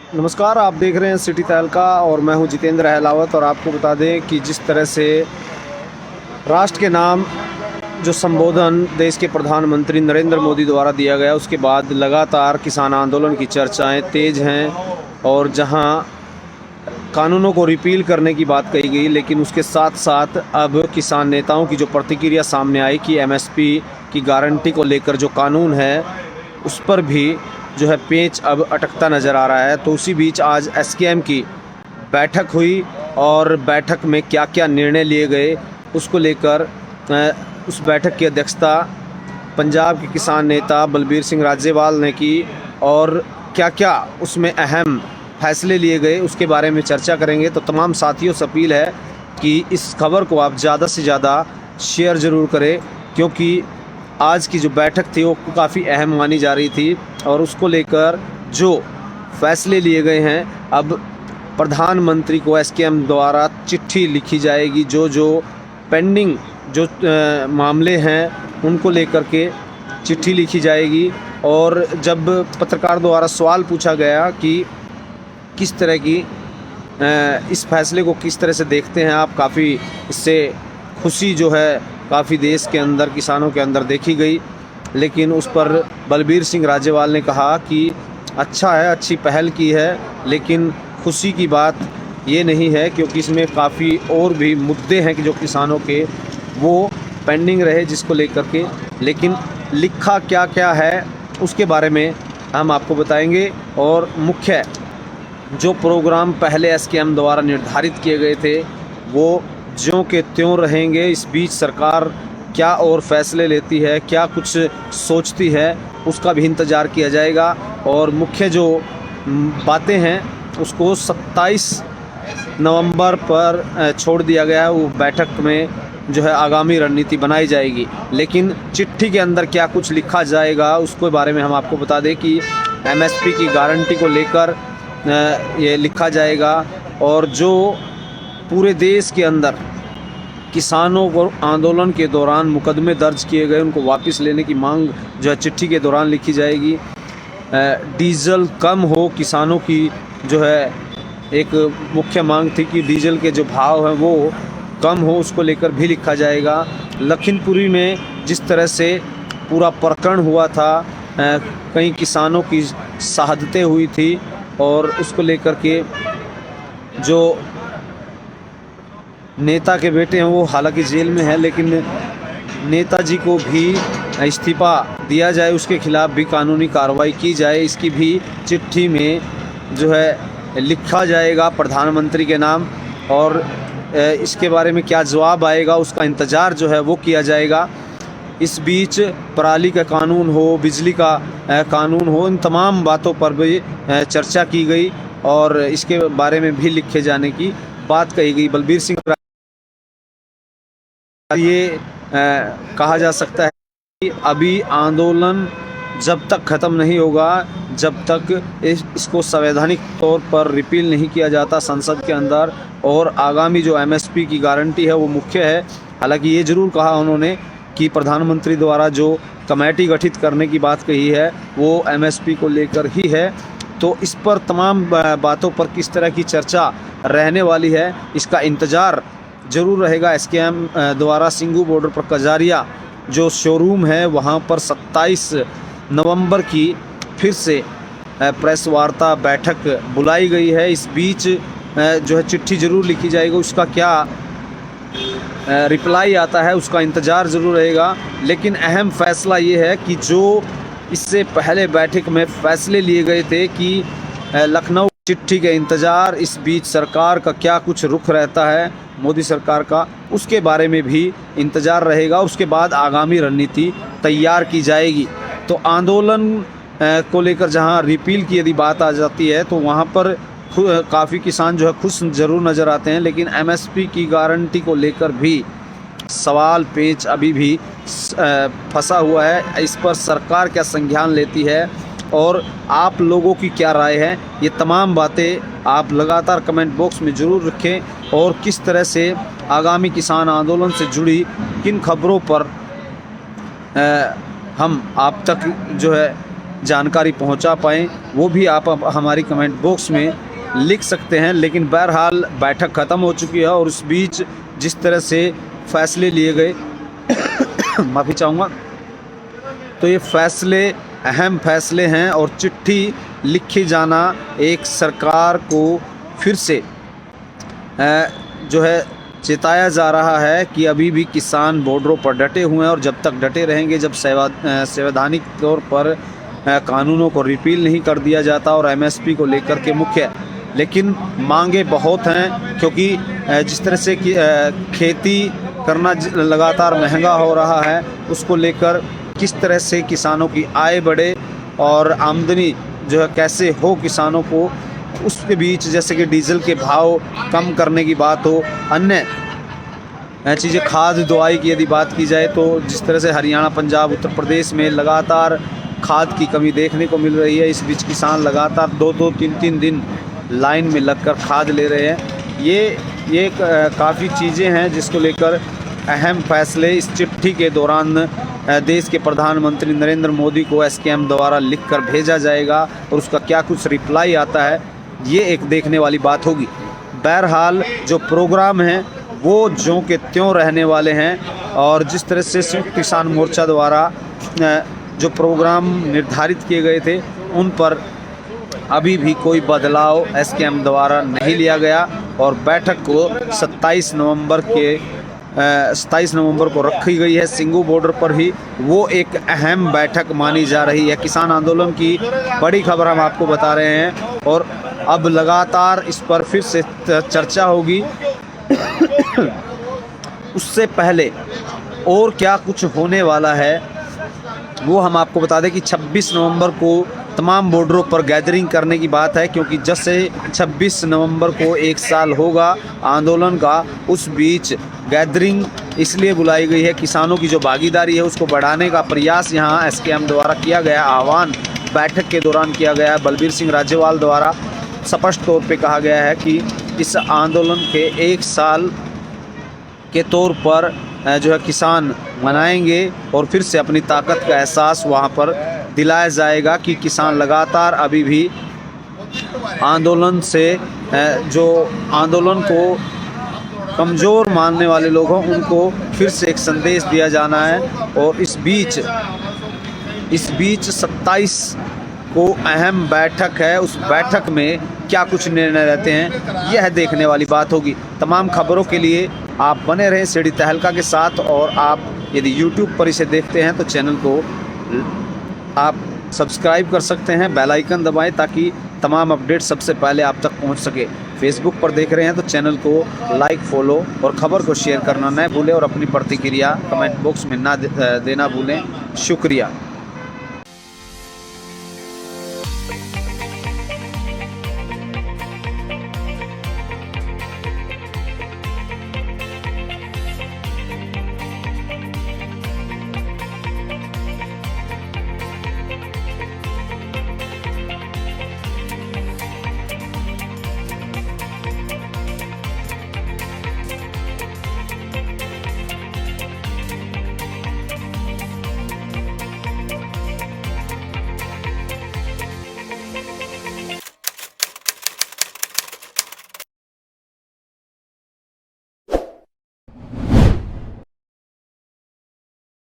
नमस्कार, आप देख रहे हैं सिटी तहलका और मैं हूं जितेंद्र अहलावत। और आपको बता दें कि जिस तरह से राष्ट्र के नाम जो संबोधन देश के प्रधानमंत्री नरेंद्र मोदी द्वारा दिया गया, उसके बाद लगातार किसान आंदोलन की चर्चाएं तेज़ हैं। और जहां कानूनों को रिपील करने की बात कही गई, लेकिन उसके साथ साथ अब किसान नेताओं की जो प्रतिक्रिया सामने आई कि एमएसपी की गारंटी को लेकर जो कानून है उस पर भी जो है पेच अब अटकता नज़र आ रहा है। तो उसी बीच आज एसकेएम की बैठक हुई और बैठक में क्या क्या निर्णय लिए गए उसको लेकर उस बैठक की अध्यक्षता पंजाब के किसान नेता बलबीर सिंह राजेवाल ने की। और क्या क्या उसमें अहम फैसले लिए गए उसके बारे में चर्चा करेंगे। तो तमाम साथियों से अपील है कि इस खबर को आप ज़्यादा से ज़्यादा शेयर ज़रूर करें, क्योंकि आज की जो बैठक थी वो काफ़ी अहम मानी जा रही थी। और उसको लेकर जो फैसले लिए गए हैं, अब प्रधानमंत्री को एसकेएम द्वारा चिट्ठी लिखी जाएगी। जो पेंडिंग जो मामले हैं उनको लेकर के चिट्ठी लिखी जाएगी। और जब पत्रकार द्वारा सवाल पूछा गया कि किस तरह की इस फैसले को किस तरह से देखते हैं आप, काफ़ी इससे खुशी जो है काफ़ी देश के अंदर किसानों के अंदर देखी गई। लेकिन उस पर बलबीर सिंह राजेवाल ने कहा कि अच्छा है, अच्छी पहल की है, लेकिन खुशी की बात ये नहीं है, क्योंकि इसमें काफ़ी और भी मुद्दे हैं कि जो किसानों के वो पेंडिंग रहे जिसको लेकर के। लेकिन लिखा क्या क्या है उसके बारे में हम आपको बताएंगे। और मुख्य जो प्रोग्राम पहले एसकेएम द्वारा निर्धारित किए गए थे वो ज्यों के त्यों रहेंगे। इस बीच सरकार क्या और फैसले लेती है, क्या कुछ सोचती है, उसका भी इंतज़ार किया जाएगा। और मुख्य जो बातें हैं उसको 27 नवंबर पर छोड़ दिया गया है। वो बैठक में जो है आगामी रणनीति बनाई जाएगी। लेकिन चिट्ठी के अंदर क्या कुछ लिखा जाएगा उसके बारे में हम आपको बता दें कि एमएसपी की गारंटी को लेकर ये लिखा जाएगा। और जो पूरे देश के अंदर किसानों को आंदोलन के दौरान मुकदमे दर्ज किए गए उनको वापस लेने की मांग जो है चिट्ठी के दौरान लिखी जाएगी। डीजल कम हो, किसानों की जो है एक मुख्य मांग थी कि डीजल के जो भाव हैं वो कम हो, उसको लेकर भी लिखा जाएगा। लखीमपुरी में जिस तरह से पूरा प्रकरण हुआ था, कई किसानों की शहादतें हुई थी और उसको लेकर के जो नेता के बेटे हैं वो हालांकि जेल में है, लेकिन नेताजी को भी इस्तीफ़ा दिया जाए, उसके खिलाफ़ भी कानूनी कार्रवाई की जाए, इसकी भी चिट्ठी में जो है लिखा जाएगा प्रधानमंत्री के नाम। और इसके बारे में क्या जवाब आएगा उसका इंतज़ार जो है वो किया जाएगा। इस बीच पराली का कानून हो, बिजली का कानून हो, इन तमाम बातों पर भी चर्चा की गई और इसके बारे में भी लिखे जाने की बात कही गई। बलबीर सिंह ये कहा जा सकता है कि अभी आंदोलन जब तक ख़त्म नहीं होगा, जब तक इसको संवैधानिक तौर पर रिपील नहीं किया जाता संसद के अंदर, और आगामी जो एमएसपी की गारंटी है वो मुख्य है। हालांकि ये ज़रूर कहा उन्होंने कि प्रधानमंत्री द्वारा जो कमेटी गठित करने की बात कही है वो एमएसपी को लेकर ही है। तो इस पर तमाम बातों पर किस तरह की चर्चा रहने वाली है इसका इंतज़ार ज़रूर रहेगा। एसकेएम द्वारा सिंगू बॉर्डर पर कजारिया जो शोरूम है वहाँ पर 27 नवंबर की फिर से प्रेस वार्ता बैठक बुलाई गई है। इस बीच जो है चिट्ठी ज़रूर लिखी जाएगी, उसका क्या रिप्लाई आता है उसका इंतज़ार ज़रूर रहेगा। लेकिन अहम फ़ैसला ये है कि जो इससे पहले बैठक में फ़ैसले लिए गए थे कि लखनऊ चिट्ठी के इंतज़ार, इस बीच सरकार का क्या कुछ रुख रहता है मोदी सरकार का, उसके बारे में भी इंतज़ार रहेगा। उसके बाद आगामी रणनीति तैयार की जाएगी। तो आंदोलन को लेकर जहां रिपील की यदि बात आ जाती है तो वहां पर काफ़ी किसान जो है खुश ज़रूर नज़र आते हैं, लेकिन एमएसपी की गारंटी को लेकर भी सवाल पेच अभी भी फंसा हुआ है। इस पर सरकार क्या संज्ञान लेती है और आप लोगों की क्या राय है, ये तमाम बातें आप लगातार कमेंट बॉक्स में ज़रूर रखें। और किस तरह से आगामी किसान आंदोलन से जुड़ी किन खबरों पर हम आप तक जो है जानकारी पहुंचा पाएँ वो भी आप हमारी कमेंट बॉक्स में लिख सकते हैं। लेकिन बहरहाल बैठक ख़त्म हो चुकी है और उस बीच जिस तरह से फैसले लिए गए माफ़ी चाहूँगा, तो ये फैसले अहम फैसले हैं और चिट्ठी लिखी जाना एक सरकार को फिर से जो है चेताया जा रहा है कि अभी भी किसान बॉर्डरों पर डटे हुए हैं और जब तक डटे रहेंगे, जब संवैधानिक तौर पर कानूनों को रिपील नहीं कर दिया जाता और एमएसपी को लेकर के मुख्य, लेकिन मांगे बहुत हैं क्योंकि जिस तरह से खेती करना लगातार महंगा हो रहा है, उसको लेकर किस तरह से किसानों की आय बढ़े और आमदनी जो है कैसे हो किसानों को, उसके बीच जैसे कि डीजल के भाव कम करने की बात हो, अन्य चीज़ें, खाद दवाई की यदि बात की जाए तो जिस तरह से हरियाणा, पंजाब, उत्तर प्रदेश में लगातार खाद की कमी देखने को मिल रही है, इस बीच किसान लगातार 2-2, 3-3 दिन लाइन में लगकर खाद ले रहे हैं। ये काफ़ी चीज़ें हैं जिसको लेकर अहम फैसले इस चिट्ठी के दौरान देश के प्रधानमंत्री नरेंद्र मोदी को एसकेएम द्वारा लिखकर भेजा जाएगा और उसका क्या कुछ रिप्लाई आता है, ये एक देखने वाली बात होगी। बहरहाल जो प्रोग्राम हैं वो ज्यों के त्यों रहने वाले हैं और जिस तरह से संयुक्त किसान मोर्चा द्वारा जो प्रोग्राम निर्धारित किए गए थे उन पर अभी भी कोई बदलाव एसकेएम द्वारा नहीं लिया गया और बैठक को 27 नवंबर को रखी गई है सिंगू बॉर्डर पर ही। वो एक अहम बैठक मानी जा रही है। किसान आंदोलन की बड़ी खबर हम आपको बता रहे हैं और अब लगातार इस पर फिर से चर्चा होगी। उससे पहले और क्या कुछ होने वाला है वो हम आपको बता दें कि 26 नवंबर को तमाम बॉर्डरों पर गैदरिंग करने की बात है, क्योंकि जैसे 26 नवंबर को 1 साल होगा आंदोलन का, उस बीच गैदरिंग इसलिए बुलाई गई है, किसानों की जो भागीदारी है उसको बढ़ाने का प्रयास यहाँ एसकेएम द्वारा किया गया, आह्वान बैठक के दौरान किया गया है। बलबीर सिंह राजेवाल द्वारा स्पष्ट तौर पे कहा गया है कि इस आंदोलन के 1 साल के तौर पर जो है किसान मनाएंगे और फिर से अपनी ताकत का एहसास वहाँ पर दिलाया जाएगा कि किसान लगातार अभी भी आंदोलन से जो आंदोलन को कमज़ोर मानने वाले लोग हों उनको फिर से एक संदेश दिया जाना है। और इस बीच 27 को अहम बैठक है, उस बैठक में क्या कुछ निर्णय रहते हैं यह देखने वाली बात होगी। तमाम खबरों के लिए आप बने रहें सीढ़ी तहलका के साथ और आप यदि YouTube पर इसे देखते हैं तो चैनल को आप सब्सक्राइब कर सकते हैं, बेल आइकन दबाएं ताकि तमाम अपडेट सबसे पहले आप तक पहुंच सके। फेसबुक पर देख रहे हैं तो चैनल को लाइक, फॉलो और ख़बर को शेयर करना न भूलें और अपनी प्रतिक्रिया कमेंट बॉक्स में ना देना भूलें। शुक्रिया।